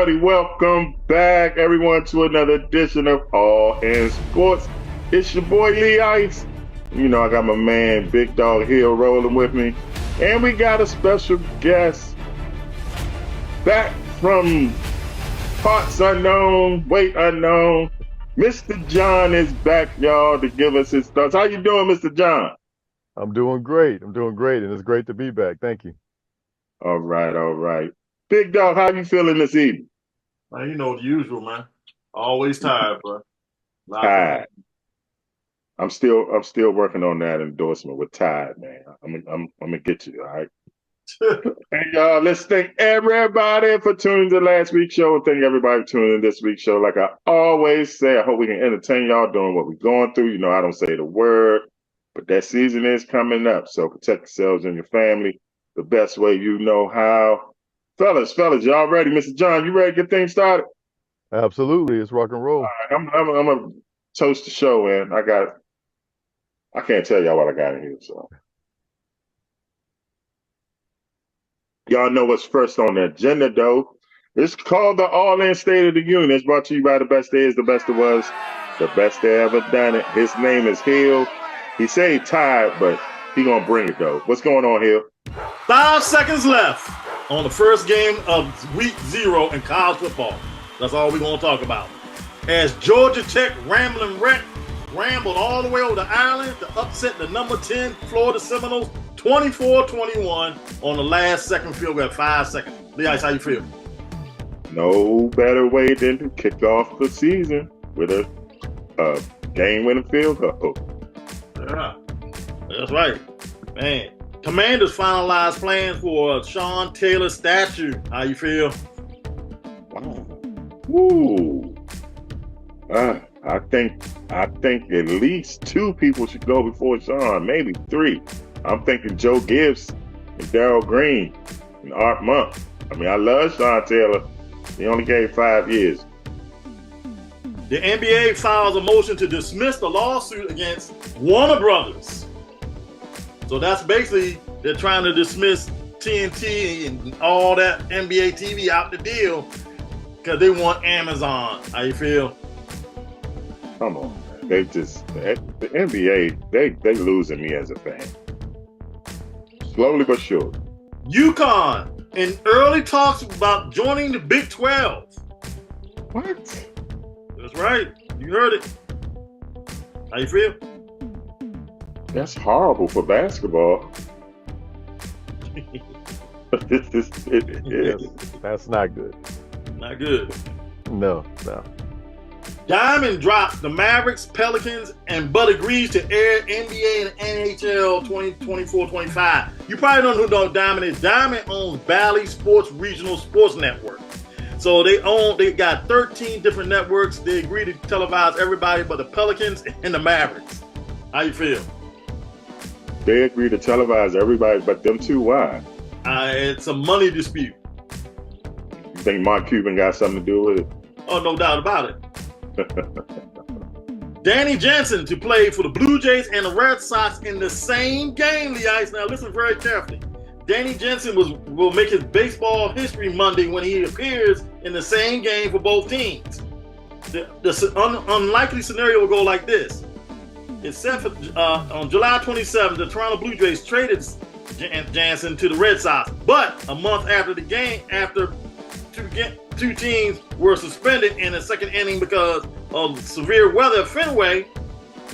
everybody. Welcome back, everyone, to another edition of All Hands Sports. It's your boy Lee Ice. You know, I got my man Big Dog Hill rolling with me. And we got a special guest back from parts unknown, weight unknown. Mr. John is back, y'all, to give us his thoughts. How you doing, Mr. John? I'm doing great. And it's great to be back. Thank you. All right. Big Dog, how you feeling this evening? Man, you know the usual, man. Always tired, bro. Tired. I'm still working on that endorsement with tired, man. I'm gonna get you, all right? Hey, y'all, let's thank everybody for tuning to last week's show and thank everybody for tuning in this week's show. Like I always say, I hope we can entertain y'all doing what we're going through. You know, I don't say the word, but that season is coming up. So protect yourselves and your family the best way you know how. Fellas, y'all ready? Mr. John, you ready to get things started? Absolutely. It's rock and roll. All right, I'm gonna toast the show, and I can't tell y'all what I got in here, so. Y'all know what's first on the agenda, though. It's called the All-In State of the Union. It's brought to you by the best there is, the best there was, the best they ever done it. His name is Hill. He say he tired, but he gonna bring it, though. What's going on, Hill? 5 seconds left on the first game of week 0 in college football. That's all we're going to talk about. As Georgia Tech rambled all the way over to Ireland to upset the number 10 Florida Seminoles 24-21 on the last second field goal at 5 seconds. Lee Ice, how you feel? No better way than to kick off the season with a game-winning field goal. Yeah, that's right. Man, Commanders finalized plans for Sean Taylor statue. How you feel? Wow. Ooh. I think at least 2 people should go before Sean, maybe 3. I'm thinking Joe Gibbs and Darryl Green and Art Monk. I mean, I love Sean Taylor. He only gave 5 years. The NBA files a motion to dismiss the lawsuit against Warner Brothers. So that's basically, they're trying to dismiss TNT and all that NBA TV out the deal because they want Amazon. How you feel? Come on, man. The NBA, they losing me as a fan. Slowly but surely. UConn in early talks about joining the Big 12. What? That's right. You heard it. How you feel? That's horrible for basketball. That's not good. Not good. No. Diamond dropped the Mavericks, Pelicans, but agrees to air NBA and NHL 2024-25. You probably don't know who Diamond is. Diamond owns Bally Sports Regional Sports Network. So they got 13 different networks. They agree to televise everybody but the Pelicans and the Mavericks. How you feel? They agree to televise everybody but them 2. Why? It's a money dispute. You think Mark Cuban got something to do with it? Oh, no doubt about it. Danny Jansen to play for the Blue Jays and the Red Sox in the same game, Lee Ice. Now listen very carefully. Danny Jansen will make his baseball history Monday when he appears in the same game for both teams. The unlikely scenario will go like this. It's set for on July 27th, the Toronto Blue Jays traded Jansen to the Red Sox, but a month after the game, after two teams were suspended in the second inning because of severe weather at Fenway,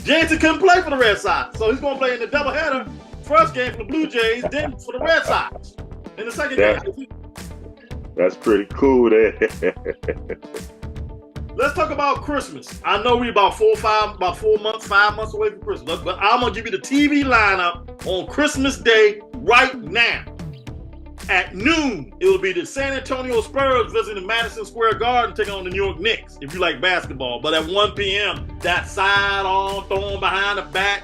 Jansen couldn't play for the Red Sox. So he's going to play in the doubleheader, first game for the Blue Jays, then for the Red Sox in the second game. That's pretty cool there. Let's talk about Christmas. I know we're about 5 months away from Christmas, but I'm going to give you the TV lineup on Christmas Day right now. At noon, it will be the San Antonio Spurs visiting Madison Square Garden, taking on the New York Knicks, if you like basketball. But at 1 p.m., that sidearm thrown behind the back,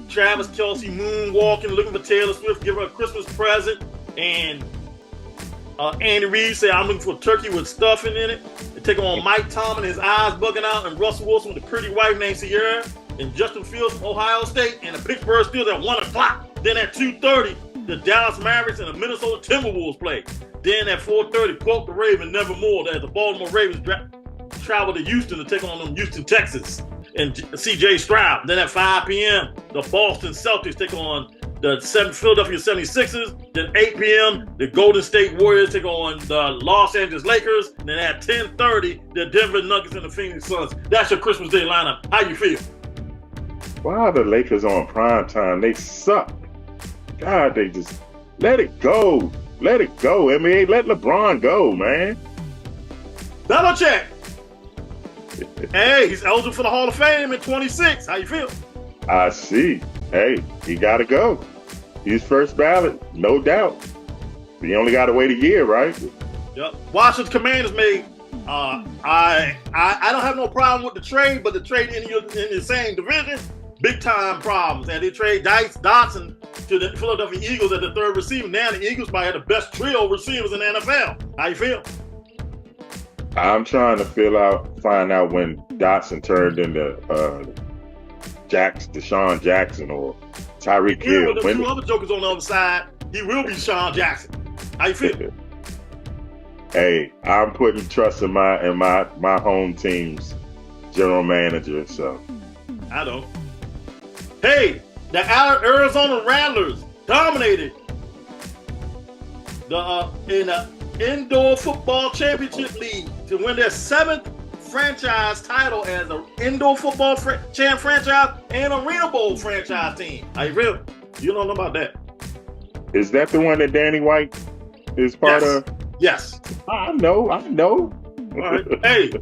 Travis Kelce moonwalking, looking for Taylor Swift, give her a Christmas present, and Andy Reid said, I'm looking for a turkey with stuffing in it. They take on Mike Tomlin, his eyes bugging out, and Russell Wilson with a pretty wife named Sierra, and Justin Fields from Ohio State, and the Pittsburgh Steelers at 1 o'clock. Then at 2:30, the Dallas Mavericks and the Minnesota Timberwolves play. Then at 4:30, quote the Ravens nevermore, as the Baltimore Ravens travel to Houston to take on them Houston Texans and C.J. Stroud. Then at 5 p.m., the Boston Celtics take on the Philadelphia 76ers. Then 8 p.m., the Golden State Warriors take on the Los Angeles Lakers. And then at 10:30, the Denver Nuggets and the Phoenix Suns. That's your Christmas Day lineup. How you feel? Why are the Lakers on prime time? They suck. God, they just let it go. Let it go, NBA. Let LeBron go, man. Double check. Hey, he's eligible for the Hall of Fame in 26. How you feel? I see. Hey, he got to go. He's first ballot, no doubt. He only got to wait a year, right? Yep. Washington Commanders made. I don't have no problem with the trade, but the trade in the same division, big time problems. And they trade Dotson to the Philadelphia Eagles as the third receiver. Now the Eagles might have the best trio of receivers in the NFL. How you feel? I'm trying to find out when Dotson turned into Deshaun Jackson or Tyreek Hill. With the two other jokers on the other side, he will be Deshaun Jackson. How you feel? Hey, I'm putting trust in my home team's general manager. So I don't. Hey, the Arizona Rattlers dominated in the Indoor Football Championship League to win their 7th franchise title as an indoor football franchise and Arena Bowl franchise team. How you feel? You don't know about that. Is that the one that Danny White is part of? Yes. I know. All right. Hey,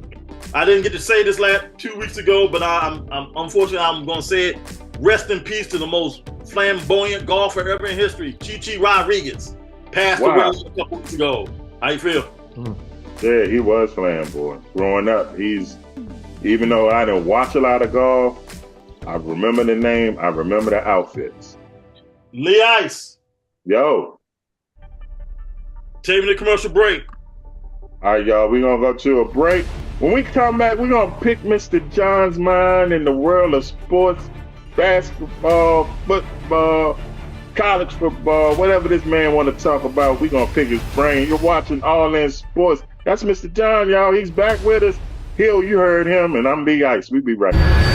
I didn't get to say this 2 weeks ago, but I'm unfortunately I'm going to say it. Rest in peace to the most flamboyant golfer ever in history, Chi Rodriguez. Passed away a couple weeks ago. How you feel? Yeah, he was flamboyant. Growing up, even though I didn't watch a lot of golf, I remember the name, I remember the outfits. Lee Ice. Yo. Taking the commercial break. All right, y'all, we're going to go to a break. When we come back, we're going to pick Mr. John's mind in the world of sports, basketball, football, college football, whatever this man want to talk about, we're going to pick his brain. You're watching All In Sports. That's Mr. John, y'all. He's back with us. Hill, you heard him, and I'm Lee Ice. We'll be right back.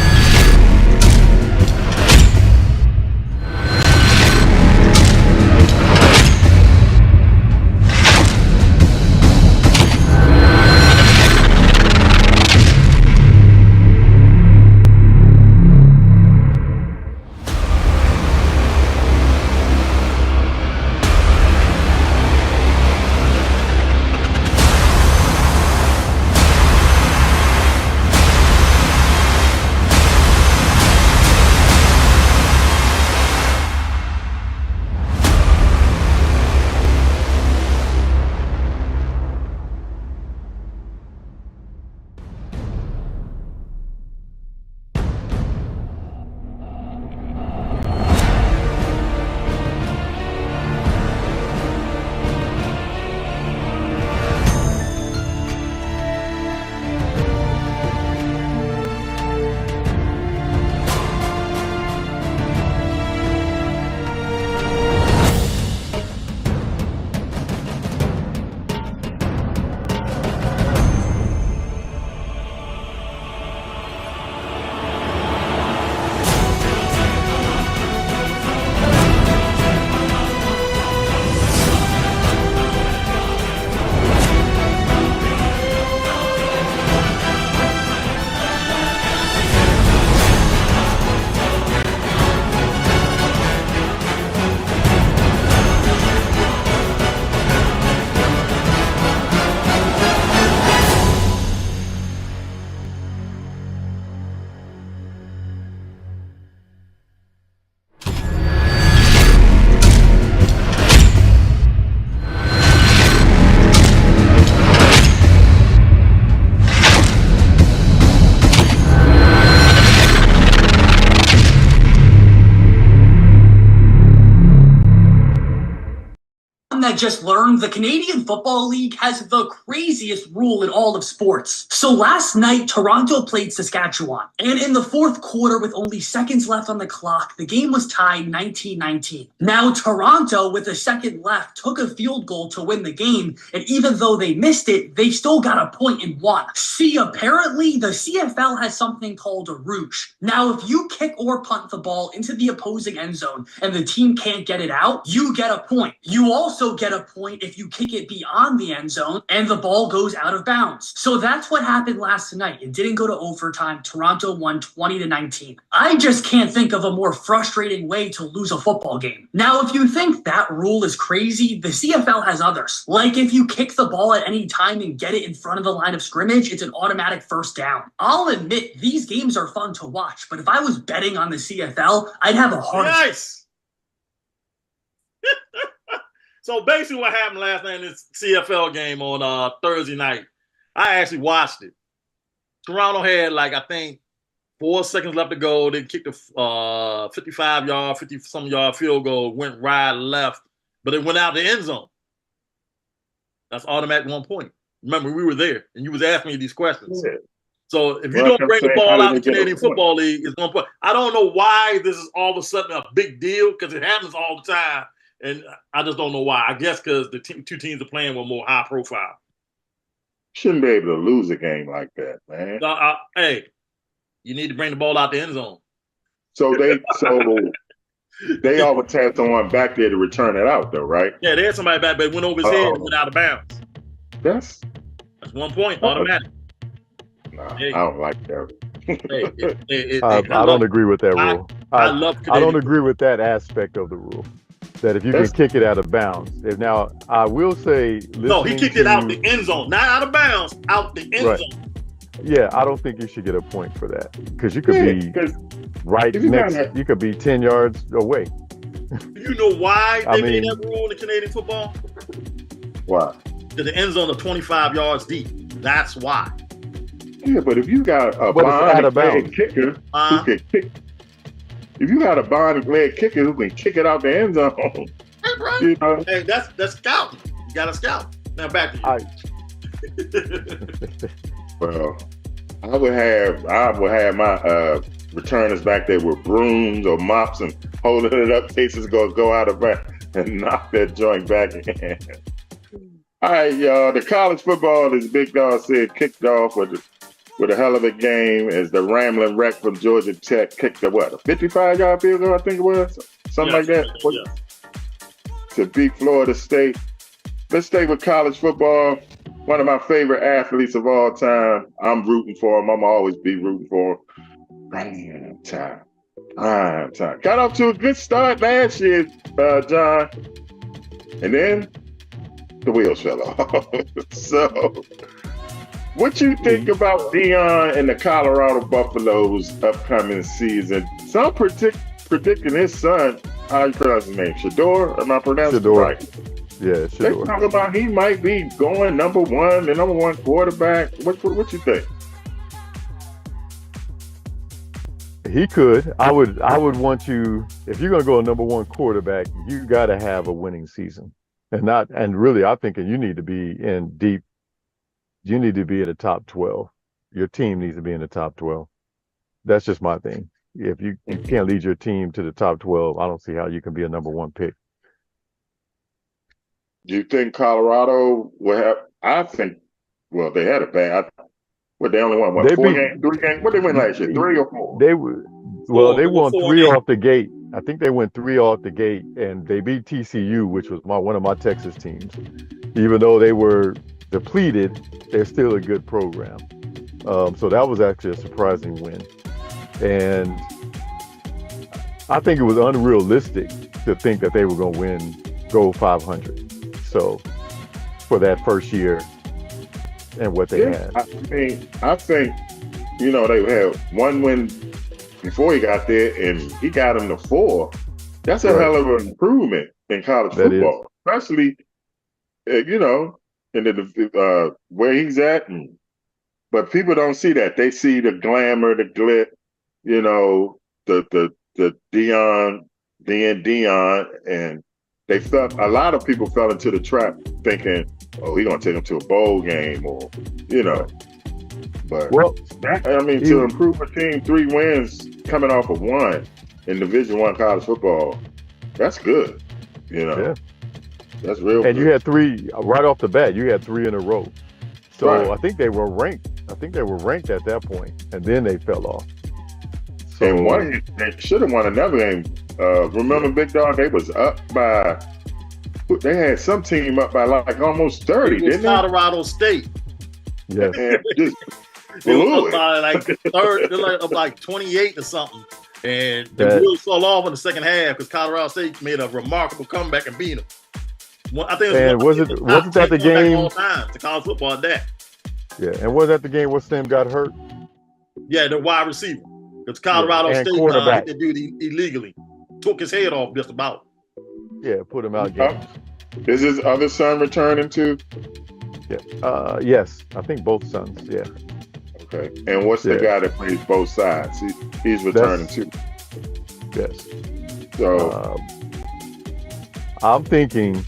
I just learned, the Canadian Football League has the craziest rule in all of sports. So last night, Toronto played Saskatchewan. And in the fourth quarter, with only seconds left on the clock, the game was tied 19-19. Now, Toronto, with a second left, took a field goal to win the game. And even though they missed it, they still got a point and won. See, apparently, the CFL has something called a rouge. Now, if you kick or punt the ball into the opposing end zone and the team can't get it out, you get a point. You also get a point if you kick it beyond the end zone and the ball goes out of bounds. So that's what happened last night. It didn't go to overtime. Toronto won 20-19. I just can't think of a more frustrating way to lose a football game. Now, if you think that rule is crazy, the CFL has others. Like if you kick the ball at any time and get it in front of the line of scrimmage, it's an automatic first down. I'll admit these games are fun to watch, but if I was betting on the CFL, I'd have a hard time. Nice. So basically what happened last night in this CFL game on Thursday night, I actually watched it. Toronto had, like, I think 4 seconds left to go. They kicked a 55-yard, 50-some-yard field goal, went right, left, but it went out the end zone. That's automatic 1 point. Remember, we were there, and you was asking me these questions. Yeah. So if you don't bring the ball out in the Canadian Football League, it's 1 point. I don't know why this is all of a sudden a big deal, because it happens all the time. And I just don't know why. I guess because the two teams are playing with more high profile. Shouldn't be able to lose a game like that, man. Hey, you need to bring the ball out the end zone. So they always had someone back there to return it out, though, right? Yeah, they had somebody back, but it went over his head and went out of bounds. That's 1 point, automatic. Nah, hey. I don't like that. I don't agree with that rule. I don't agree with that aspect of the rule. That if you can kick it out of bounds. Now, I will say... No, he kicked it out the end zone. Not out of bounds, out the end zone. Yeah, I don't think you should get a point for that. Because you could be right next... You could be 10 yards away. Do you know why they made that rule in the Canadian football? Why? Because the end zone is 25 yards deep. That's why. Yeah, but if you got a bond kicker who can kick... If you got a bond leg kicker who can kick it out the end zone, hey, bro. You know? Hey, that's scouting. You got to scout. Now back to you. Well, I would have my returners back there with brooms or mops and holding it up, cases go out of bounds and knock that joint back in. All right, y'all. The college football, as Big Dog said, kicked off with a hell of a game as the Rambling Wreck from Georgia Tech kicked a 55-yard field goal, I think it was? Something like that? To beat Florida State. Let's stay with college football. One of my favorite athletes of all time. I'm rooting for him. I'm always be rooting for him. Prime time. Got off to a good start last year, John. And then the wheels fell off. So... what you think about Deion and the Colorado Buffaloes upcoming season? Some predicting his son, how you pronounce his name? Shador? Am I pronouncing it right? Yeah, Shador. They talk about he might be going the number one quarterback. What you think? He could. I would want you, if you're going to go a number one quarterback, you got to have a winning season. And really, I'm thinking you need to be in deep. You need to be in the top 12. Your team needs to be in the top 12. That's just my thing. If you can't lead your team to the top 12, I don't see how you can be a number one pick. Do you think Colorado will have? I think. Well, they had a bad. They only won 4 games, 3 games. What they win last year? 3 or 4? They won 3 off the gate. I think they went 3 off the gate, and they beat TCU, which was one of my Texas teams. Even though they were depleted, they're still a good program. So that was actually a surprising win. And I think it was unrealistic to think that they were going to go 500. So for that first year and what they had. I think, they had 1 win before he got there, and he got them to 4. That's a hell of an improvement in college football, especially, in the where he's at. But people don't see that. They see the glamour, the glitz, the Deion, and a lot of people fell into the trap thinking, oh, he's gonna take them to a bowl game or, you know. But to improve a team, 3 wins coming off of 1 in Division I college football, that's good. You know, Yeah. That's real. And good. you had 3 right off the bat. You had 3 in a row. So Right. I think they were ranked. At that point, and then they fell off. So, And one, they should have won another game. Remember, Big Dog? They was up by. They had some team up by like almost 30, didn't they? Colorado State. yes. And just They blew were up it. by like third, they're like up like 28 or something. And the wheels fell off in the second half because Colorado State made a remarkable comeback and beat them. I think it was wasn't that the game? All time to college football at that. Yeah, and was that the game where Stem got hurt? Yeah, the wide receiver. Because Colorado and State quarterback. hit the dude illegally. Took his head off just about. Yeah, put him out games. Is his other son returning too? Yeah. Yes, I think both sons. Yeah. Okay. And what's the guy that plays both sides? He's returning too. Yes. So I'm thinking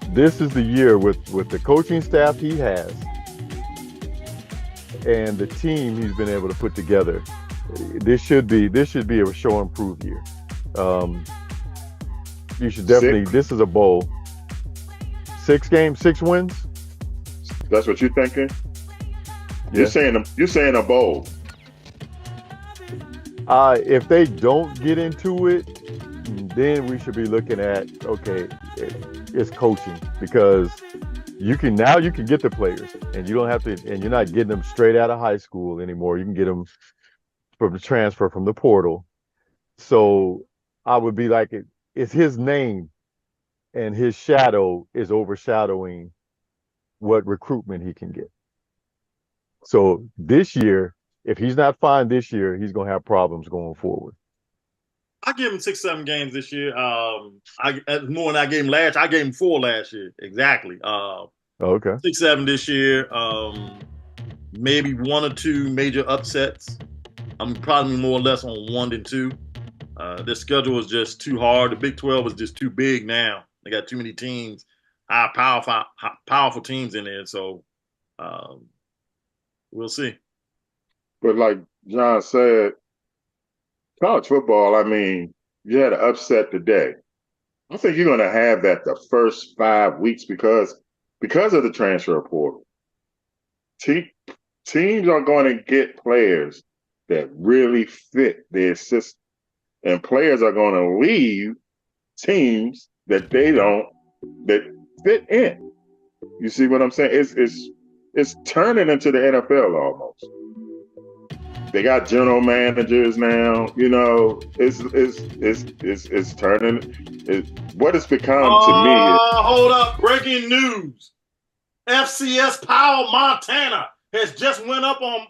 this is the year with the coaching staff he has and the team he's been able to put together. This should be a show and prove year. You should definitely. This is a bowl. 6 games, 6 wins. That's what you're thinking. Yeah. You're saying a bowl. If they don't get into it, then we should be looking at it's coaching, because you can get the players and you don't have to, and you're not getting them straight out of high school anymore. You can get them from the transfer from the portal. So I would be like, it's his name and his shadow is overshadowing what recruitment he can get. So this year, if he's not fine this year, he's going to have problems going forward. I give him 6, 7 games this year. More than I gave him last. I gave him 4 last year. Exactly. Okay. 6, 7 this year. Maybe 1 or 2 major upsets. I'm probably more or less on 1 than 2. Their schedule is just too hard. The Big 12 is just too big now. They got too many teams, powerful teams in there. So we'll see. But like John said, college football, I mean, you had an upset today. I think you're going to have that the first 5 weeks because of the transfer portal. Teams are going to get players that really fit their system. And players are going to leave teams that that fit in. You see what I'm saying? It's turning into the NFL almost. They got general managers now. You know, it's turning. What it's become to me. Hold up! Breaking news: FCS Powell, Montana has just went up on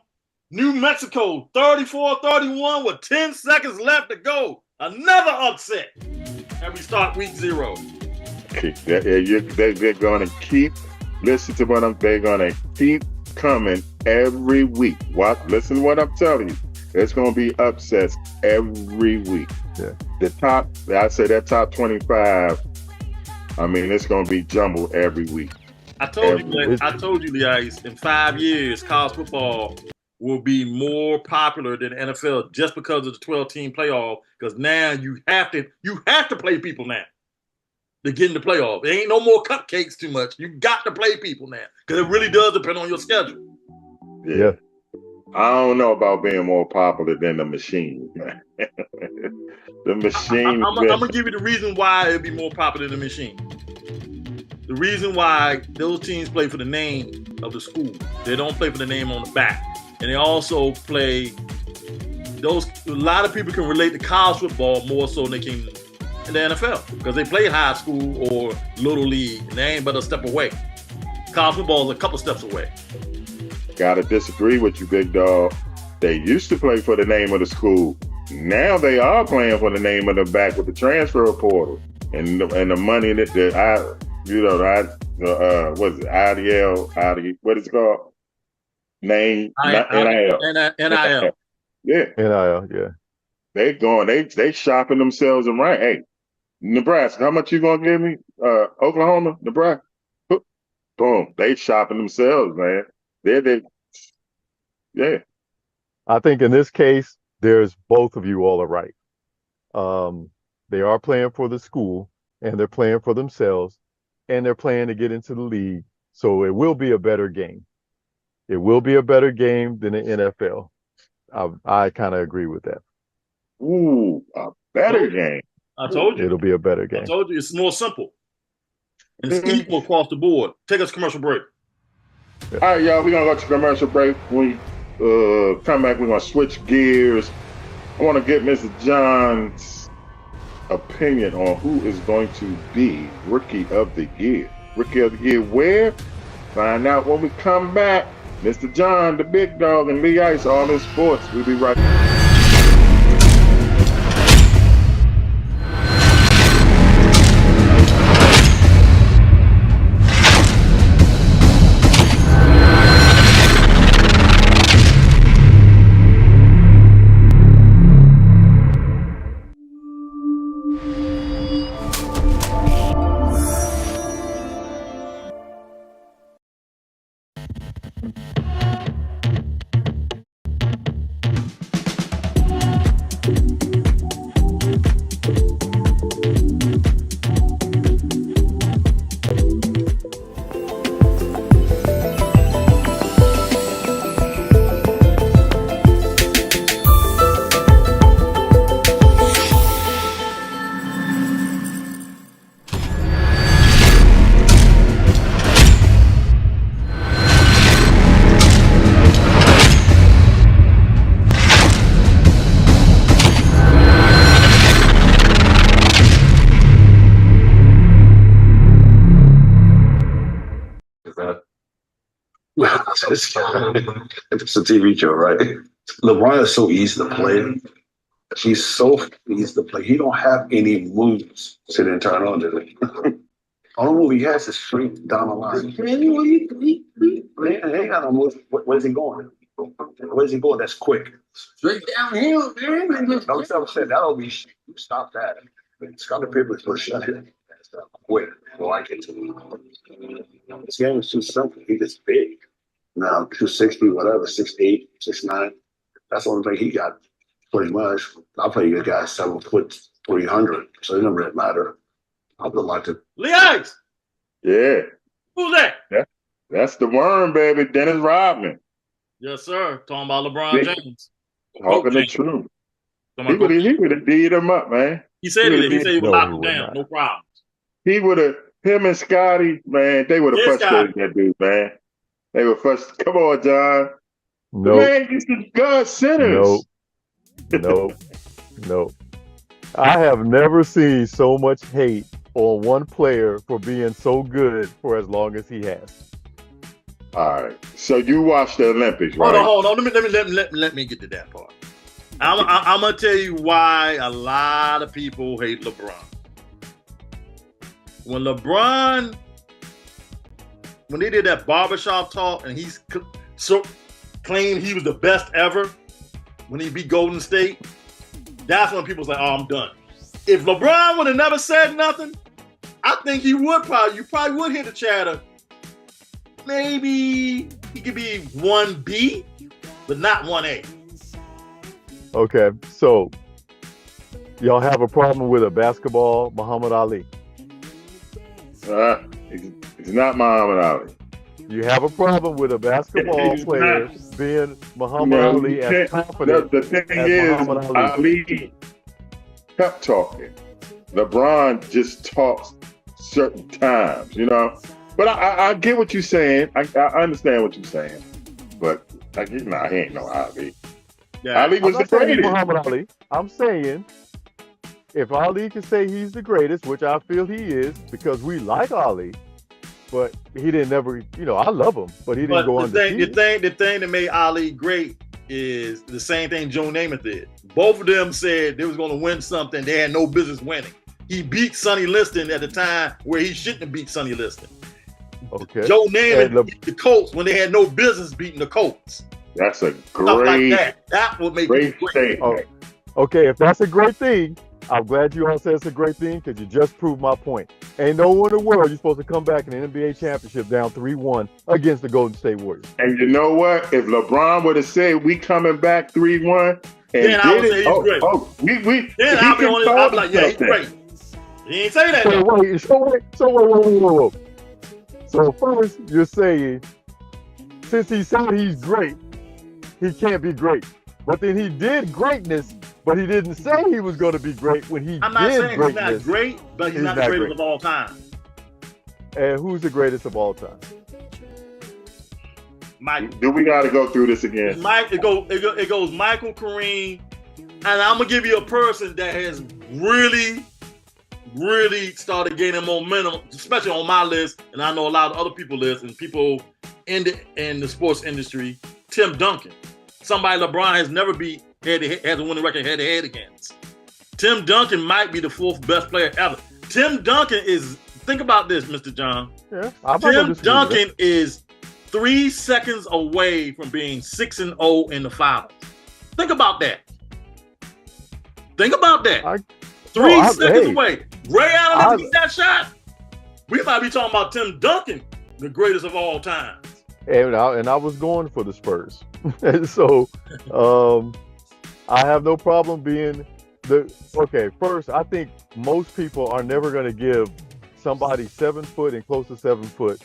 New Mexico, 34-31 with 10 seconds left to go. Another upset. And we start week 0. They're going to keep. Listen to what they're going to keep coming every week. Listen to what I'm telling you. There's going to be upsets every week. Yeah. That top 25. I mean, it's going to be jumbled every week. I told you, the Ice. In 5 years, college football will be more popular than the NFL just because of the 12-team playoff. Because now you have to play people now to get in the playoff. There ain't no more cupcakes too much. You got to play people now because it really does depend on your schedule. Yeah. I don't know about being more popular than the machine. The machine. I'm gonna give you the reason why it'd be more popular than the machine. The reason why those teams play for the name of the school. They don't play for the name on the back. And they also play a lot of people can relate to college football more so than they can in the NFL because they play high school or little league and they ain't but a step away. College football is a couple steps away. Gotta disagree with you, Big Dog. They used to play for the name of the school. Now they are playing for the name of the back with the transfer portal and the money that what is it? IDL, what is it called? Name, NIL. NIL. Yeah. NIL, yeah. They shopping themselves and right. Hey, Nebraska, how much you gonna give me? Oklahoma, Nebraska. Boom. They shopping themselves, man. Yeah. I think in this case, there's both of you all are right. They are playing for the school, and they're playing for themselves, and they're playing to get into the league. So it will be a better game. It will be a better game than the NFL. I kind of agree with that. Ooh, a better game. I told you. It'll be a better game. I told you. It's more simple. And it's equal across the board. Take us commercial break. All right, y'all. We're going to go to commercial break. When we come back, we're going to switch gears. I want to get Mr. John's opinion on who is going to be Rookie of the Year. Rookie of the Year where? Find out when we come back. Mr. John, the big dog, and Lee Ice, all in sports. We'll be right back. It's a TV show, right? LeBron is so easy to play. He's so easy to play. He don't have any moves. Sit and turn on to it. All the move he has is straight down the line. He ain't got no moves. Where's he going? Where's he going? That's quick. Straight downhill, man. No, someone said that'll be stop that. Scottie Pippen's for shut it. Quick. Like it. This game is too simple. He gets big. Now 260, whatever, 6'8", 6'9". That's the only thing he got pretty much. I play you guys 7 foot 300, so it doesn't really matter. I would like to. Lee Ice. Yeah. Who's that? That's the worm, baby. Dennis Rodman. Yes, sir. Talking about LeBron James. Talking the truth. He would have beat him up, man. He said he would lock him down. No problem. He would have, him and Scotty, man, they would have frustrated that dude, man. They were first. Come on, John. No. Man, this is God sinners. No. I have never seen so much hate on one player for being so good for as long as he has. All right. So you watched the Olympics, right? Hold on. Let me get to that part. I'm gonna tell you why a lot of people hate LeBron. When they did that barbershop talk and he's so claimed he was the best ever when he beat Golden State, that's when people's like, "Oh, I'm done." If LeBron would have never said nothing, I think you probably would hear the chatter. Maybe he could be 1B, but not 1A. Okay, so y'all have a problem with a basketball Muhammad Ali? It's not Muhammad Ali. You have a problem with a basketball player being Muhammad Ali as confident the thing as is, Muhammad Ali kept talking. LeBron just talks certain times, you know. But I get what you're saying. I understand what you're saying. But he ain't no Ali. Yeah. Ali was the greatest. Muhammad Ali. I'm saying if Ali can say he's the greatest, which I feel he is, because we like Ali, but he didn't never, I love him, but he didn't go undefeated. The thing that made Ali great is the same thing Joe Namath did. Both of them said they was going to win something they had no business winning. He beat Sonny Liston at the time where he shouldn't have beat Sonny Liston. Okay. Joe Namath beat the Colts when they had no business beating the Colts. That's a Stuff like great, that. That would make great great. Okay, if that's a great thing, I'm glad you all said it's a great thing because you just proved my point. Ain't nowhere in the world you're supposed to come back in an NBA championship down 3-1 against the Golden State Warriors. And you know what? If LeBron would have said we coming back 3-1 and then I would did say it, he's great. we Then I'll be on it. I'll be like, yeah, he's great. He ain't say that. So So first, you're saying since he said he's great, he can't be great. But then he did greatness, but he didn't say he was going to be great when he I'm not did saying greatness. he's not great, but he's not the greatest of all time. And who's the greatest of all time? Mike. Do we got to go through this again? Mike, it goes Michael, Kareem, and I'm gonna give you a person that has really started gaining momentum, especially on my list, and I know a lot of other people's lists and people in the sports industry. Tim Duncan, somebody LeBron has never beat has a winning record head to head against. Tim Duncan might be the fourth best player ever. Tim Duncan is. Think about this, Mr. John. Yeah, Tim Duncan is 3 seconds away from being 6-0 in the finals. Think about that. Think about that. 3 seconds away. Ray Allen didn't get that shot. We might be talking about Tim Duncan, the greatest of all time. And I was going for the Spurs. So I have no problem being first, I think most people are never going to give somebody 7 foot and close to 7 foot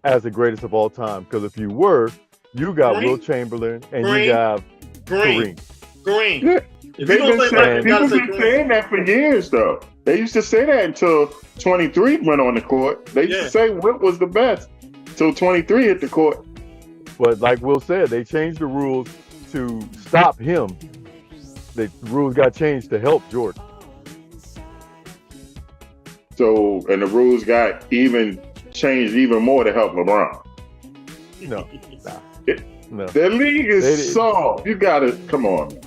as the greatest of all time. Because if you were, you got Kareem? Will Chamberlain and you got Kareem. Yeah. People been saying that for years, though. They used to say that until 23 went on the court. They used to say Wilt was the best until 23 hit the court. But like Will said, they changed the rules to stop him. The rules got changed to help Jordan. So, and the rules got changed even more to help LeBron. No. The league is soft. You gotta come on.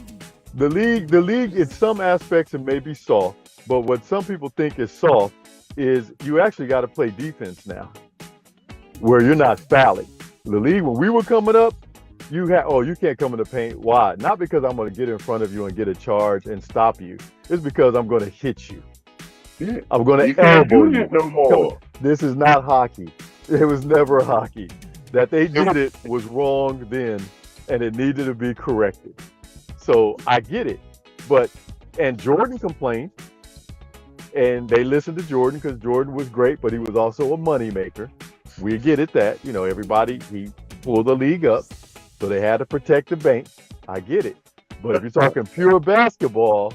The league in some aspects it may be soft, but what some people think is soft is you actually got to play defense now, where you're not fouling. The league when we were coming up, you can't come in the paint. Why? Not because I'm going to get in front of you and get a charge and stop you. It's because I'm going to hit you. Yeah. I'm going to elbow you. No more. This is not hockey. It was never hockey. That they did it was wrong then, and it needed to be corrected. So I get it, and Jordan complained, and they listened to Jordan because Jordan was great, but he was also a moneymaker. We get it that, he pulled the league up, so they had to protect the bank. I get it. But if you're talking pure basketball,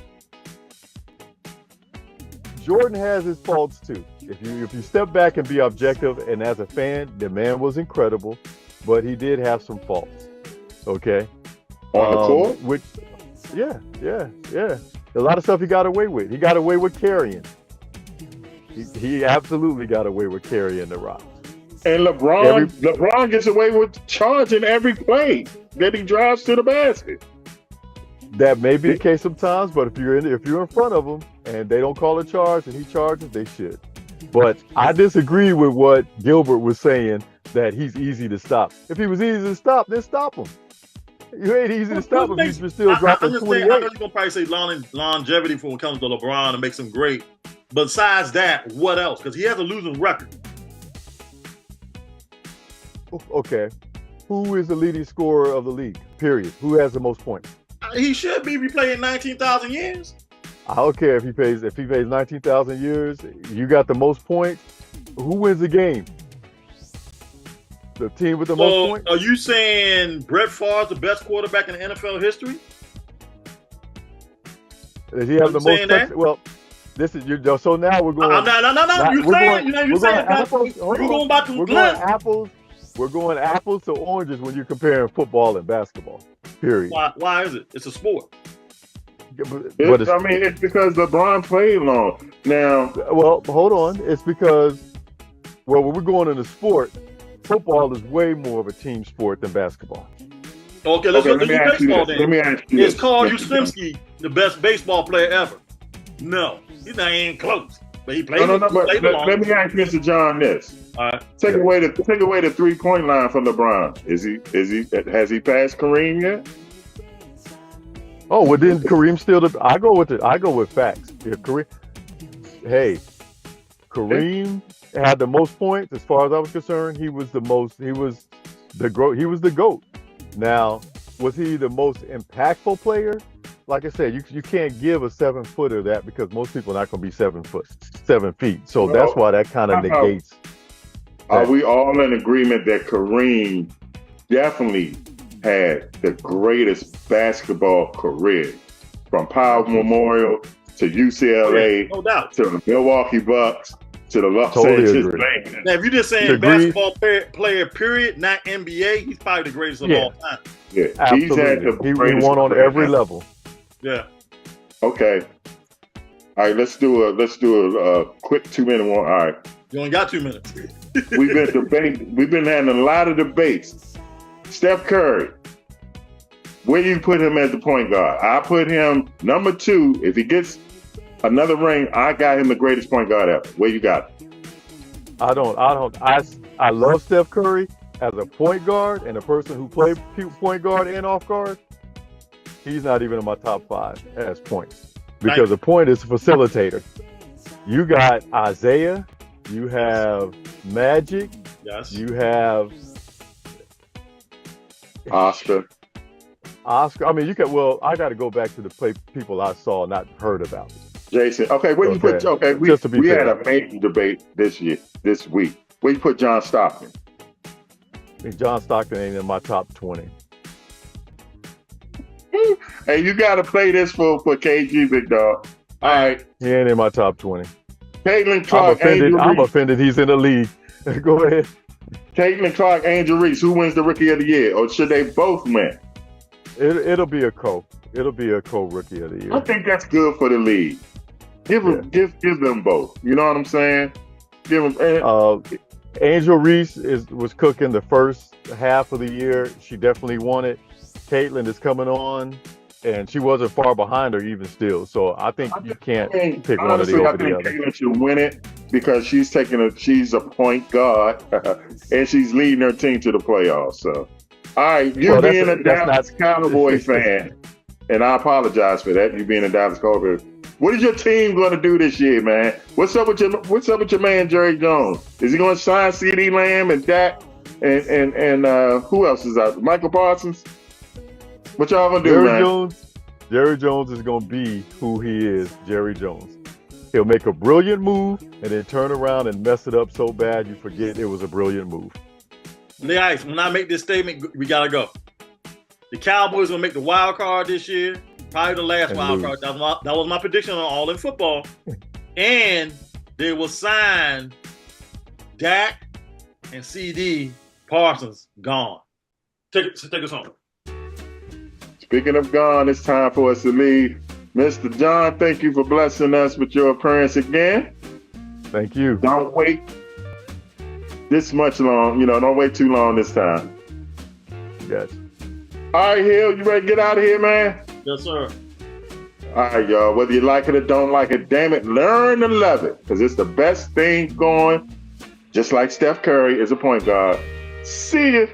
Jordan has his faults too. If you step back and be objective, and as a fan, the man was incredible, but he did have some faults. Okay. On the court? Yeah. A lot of stuff he got away with. He got away with carrying. He absolutely got away with carrying the rock. And LeBron gets away with charging every play that he drives to the basket. That may be the case sometimes, but if you're in front of him and they don't call a charge and he charges, they should. But I disagree with what Gilbert was saying that he's easy to stop. If he was easy to stop, then stop him. You ain't easy to stop him. He's still dropping 28. I know you're gonna probably say longevity when it comes to LeBron and makes him great. Besides that, what else? Because he has a losing record. Okay. Who is the leading scorer of the league? Period. Who has the most points? He should be if he played 19,000 years. I don't care if he plays 19,000 years. You got the most points. Who wins the game? The team with the most points? Are you saying Brett Favre is the best quarterback in NFL history? Does he have the most touchdowns? Well, this is so now we're going. We're going apples to oranges when you're comparing football and basketball. Period. Why is it? It's a sport. It's because LeBron played long. Now, well, hold on. It's because, when we're going into sport, football is way more of a team sport than basketball. Okay, let's look at baseball then. Let me ask you Is Carl Yastrzemski the best baseball player ever? No, he's not even close. But he played. Let me ask Mr. John this. All right. Take away the 3-point line from LeBron. Has he passed Kareem yet? Oh, well then Kareem still I go with facts. Yeah, Kareem had the most points as far as I was concerned. He was the GOAT. Now, was he the most impactful player? Like I said, you can't give a 7-footer that because most people are not going to be 7 feet. So that's why that kind of negates. Are we all in agreement that Kareem definitely had the greatest basketball career from Powell Memorial to UCLA, no doubt, to the Milwaukee Bucks, to the Los Totally Angeles agree. Lakers? Now, if you're just saying basketball player, period, not NBA, he's probably the greatest of all time. Yeah, Absolutely. he's had the He greatest won on career. every level. Yeah. Okay. All right, let's do a quick 2-minute one. All right. You only got 2 minutes. We've been having a lot of debates. Steph Curry, where do you put him as the point guard? I put him number 2. If he gets another ring, I got him the greatest point guard ever. Where you got him? I love Steph Curry as a point guard and a person who played point guard and off guard. He's not even in my top 5 as points because the point is a facilitator. You got Isaiah, you have Magic, Yes. you have Oscar. I mean, I got to go back to the people I saw, not heard about. Jason. Okay, where you put? Okay, we had a major debate this week. Where you put John Stockton? John Stockton ain't in my top 20. Hey, you got to play this for KG, big dog. All right. He ain't in my top 20. Caitlin Clark, I'm offended he's in the league. Go ahead. Caitlin Clark, Angel Reese. Who wins the Rookie of the Year? Or should they both win? It'll be a Rookie of the Year. I think that's good for the league. Give them both. You know what I'm saying? Give them. Angel Reese was cooking the first half of the year. She definitely won it. Caitlin is coming on, and she wasn't far behind her even still. So I think you can't pick one of the over the other. Caitlin should win it because she's a point guard and she's leading her team to the playoffs. So, all right, being a Dallas Cowboy fan, and I apologize for that. You being a Dallas Cowboy. What is your team going to do this year, man? What's up with your man Jerry Jones? Is he going to sign CeeDee Lamb and Dak and who else is out? Michael Parsons? What y'all gonna do, man? Jerry Jones is gonna be who he is, Jerry Jones. He'll make a brilliant move and then turn around and mess it up so bad you forget it was a brilliant move. Nice. When I make this statement, we gotta go. The Cowboys gonna make the wild card this year. Probably the last wild card. That was my prediction on All in Football. And they will sign Dak and CD. Parsons gone. Take us home. Speaking of gone, it's time for us to leave. Mr. John, thank you for blessing us with your appearance again. Thank you. Don't wait this much long. Don't wait too long this time. Yes. All right, Hill, you ready to get out of here, man? Yes, sir. All right, y'all. Whether you like it or don't like it, damn it, learn to love it because it's the best thing going. Just like Steph Curry is a point guard. See ya.